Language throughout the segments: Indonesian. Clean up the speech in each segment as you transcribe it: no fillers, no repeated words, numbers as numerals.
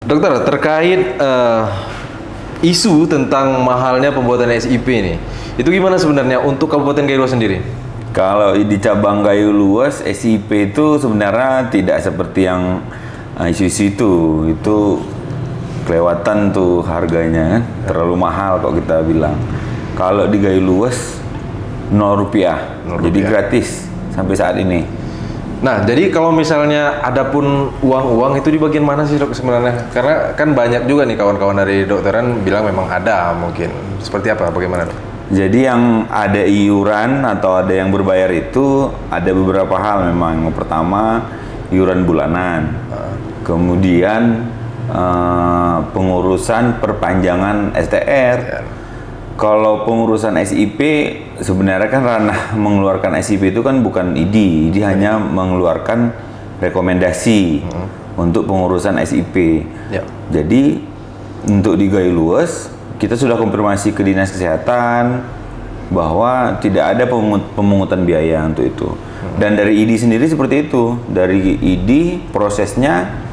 Dokter, terkait isu tentang mahalnya pembuatan SIP nih, itu gimana sebenarnya untuk Kabupaten Gayo Luas sendiri? Kalau di cabang Gayo Luas, SIP itu sebenarnya tidak seperti yang isu-isu itu kelewatan tuh harganya kan, terlalu mahal kok kita bilang. Kalau di Gayo Luas 0 rupiah, jadi gratis sampai saat ini. Nah, jadi kalau misalnya ada pun uang-uang itu di bagian mana sih dok sebenarnya? Karena kan banyak juga nih kawan-kawan dari dokteran bilang memang ada mungkin. Seperti apa? Bagaimana dok? Jadi yang ada iuran atau ada yang berbayar itu ada beberapa hal memang. Yang pertama iuran bulanan, kemudian pengurusan perpanjangan STR. Kalau pengurusan SIP sebenarnya kan ranah mengeluarkan SIP itu kan bukan ID hanya mengeluarkan rekomendasi untuk pengurusan SIP. Ya. Jadi untuk di Gayo Luas kita sudah konfirmasi ke Dinas Kesehatan bahwa tidak ada pemungutan biaya untuk itu. Dan dari ID sendiri seperti itu. Dari ID prosesnya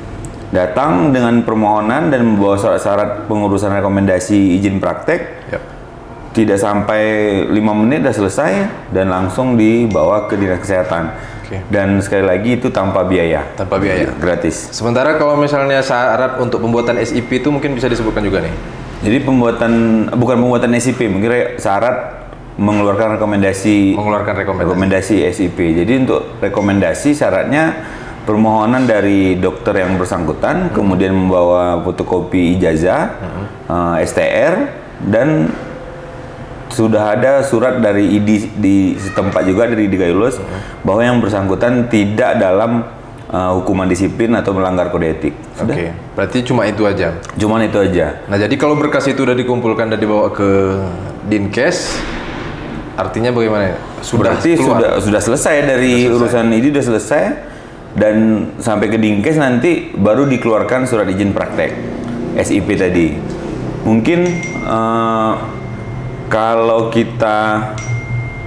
datang dengan permohonan dan membawa syarat pengurusan rekomendasi izin praktek. Ya. Tidak sampai 5 menit sudah selesai dan langsung dibawa ke Dinas Kesehatan. Dan sekali lagi itu tanpa biaya. Tanpa biaya. Gratis. Sementara kalau misalnya syarat untuk pembuatan SIP itu mungkin bisa disebutkan juga nih. Jadi bukan pembuatan SIP, mungkin syarat mengeluarkan rekomendasi SIP. Jadi untuk rekomendasi syaratnya permohonan dari dokter yang bersangkutan, kemudian membawa fotokopi ijazah, STR, dan sudah ada surat dari ID di setempat juga dari Gayo Luas bahwa yang bersangkutan tidak dalam hukuman disiplin atau melanggar kode etik. Oke, berarti cuma itu aja? Cuman itu aja. Nah, jadi kalau berkas itu udah dikumpulkan dan dibawa ke Dinkes, artinya bagaimana? Berarti sudah selesai dari urusan ID, sudah selesai, dan sampai ke Dinkes nanti baru dikeluarkan surat izin praktek SIP tadi. Mungkin kalau kita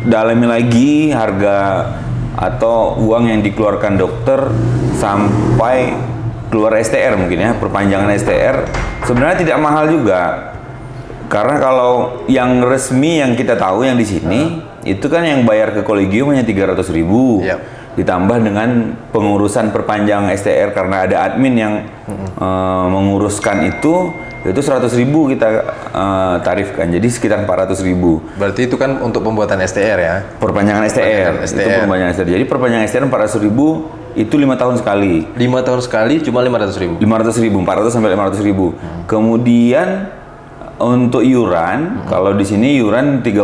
dalami lagi harga atau uang yang dikeluarkan dokter sampai keluar STR mungkin ya, perpanjangan STR sebenarnya tidak mahal juga. Karena kalau yang resmi yang kita tahu yang di sini itu kan yang bayar ke kolegium hanya 300.000. Ditambah dengan pengurusan perpanjangan STR karena ada admin yang menguruskan itu 100.000 kita tarifkan, jadi sekitar 400.000. Berarti itu kan untuk pembuatan STR ya? Perpanjangan STR. Itu perpanjangan STR. Jadi perpanjangan STR 400.000 itu 5 tahun sekali. 5 tahun sekali cuma 500.000? 500.000, 400 sampai 500.000. Kemudian untuk iuran, kalau di sini iuran 30.000,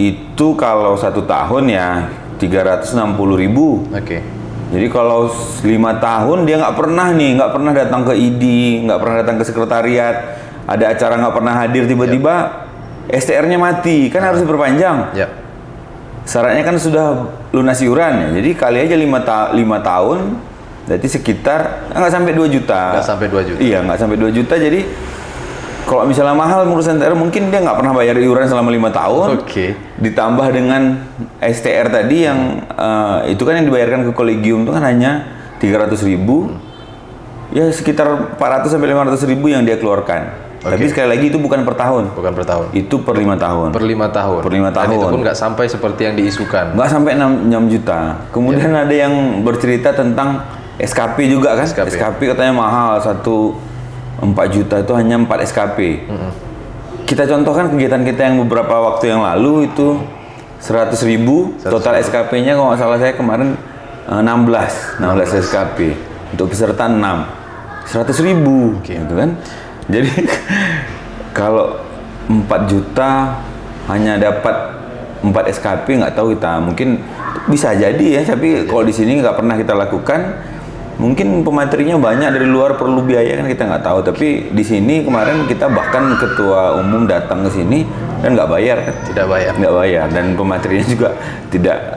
itu kalau 1 tahun ya 360.000. Jadi kalau 5 tahun dia nggak pernah datang ke ID, nggak pernah datang ke sekretariat, ada acara nggak pernah hadir, tiba-tiba STR-nya mati, kan harus diperpanjang. Syaratnya kan sudah lunas iuran ya, jadi kali aja 5 tahun, berarti sekitar nggak sampai 2 juta. Nggak sampai 2 juta? Iya, nggak sampai 2 juta, jadi kalau misalnya mahal ngurusan STR, mungkin dia nggak pernah bayar iuran selama 5 tahun. Ditambah dengan STR tadi yang itu kan yang dibayarkan ke kolegium itu kan hanya 300.000. Ya sekitar 400 sampai 500.000 yang dia keluarkan. Tapi sekali lagi itu bukan per tahun. Bukan per tahun. Itu per 5 tahun. Per 5 tahun. Per 5 tahun. Dan itu pun nggak sampai seperti yang diisukan. Nggak sampai 6 juta. Kemudian ada yang bercerita tentang SKP juga kan. SKP katanya mahal, 4 juta itu hanya 4 SKP. Kita contohkan kegiatan kita yang beberapa waktu yang lalu itu 100.000 total SKP-nya kalau nggak salah saya kemarin 16 SKP untuk peserta 6 100.000 gitu kan. Jadi kalau 4 juta hanya dapat 4 SKP, nggak tahu kita, mungkin bisa jadi ya, tapi kalau di sini nggak pernah kita lakukan. Mungkin pematerinya banyak dari luar, perlu biaya kan kita nggak tahu. Tapi di sini kemarin kita bahkan ketua umum datang ke sini dan nggak bayar kan? Nggak bayar, dan pematerinya juga tidak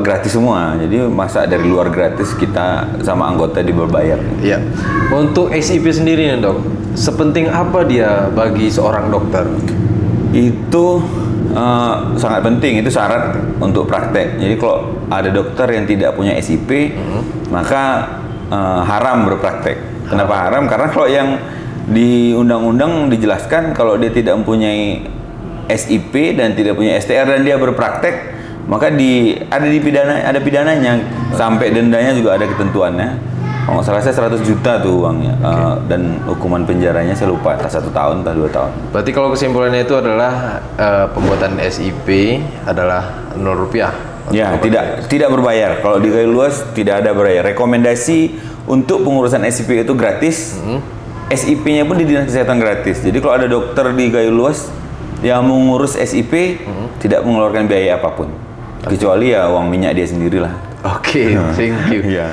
gratis semua. Jadi masa dari luar gratis, kita sama anggota diberbayar. Iya. Untuk SIP sendiri nih dok, sepenting apa dia bagi seorang dokter? Itu sangat penting, itu syarat untuk praktek. Jadi kalau ada dokter yang tidak punya SIP, maka haram berpraktek. Kenapa haram? Karena kalau yang di undang-undang dijelaskan kalau dia tidak mempunyai SIP dan tidak punya STR dan dia berpraktek, maka ada pidananya, sampai dendanya juga ada ketentuannya. Kalau nggak salah saya 100 juta tuh uangnya. Dan hukuman penjaranya saya lupa, entah 1 tahun entah 2 tahun. Berarti kalau kesimpulannya itu adalah pembuatan SIP adalah Rp0. Ya, tidak berbayar. Kalau di kayu luas tidak ada berbayar. Rekomendasi untuk pengurusan SIP itu gratis. SIP-nya pun di Dinas Kesehatan gratis. Jadi kalau ada dokter di kayu luas yang mengurus SIP tidak mengeluarkan biaya apapun. Kecuali ya uang minyak dia sendirilah. Oke, thank you. Iya.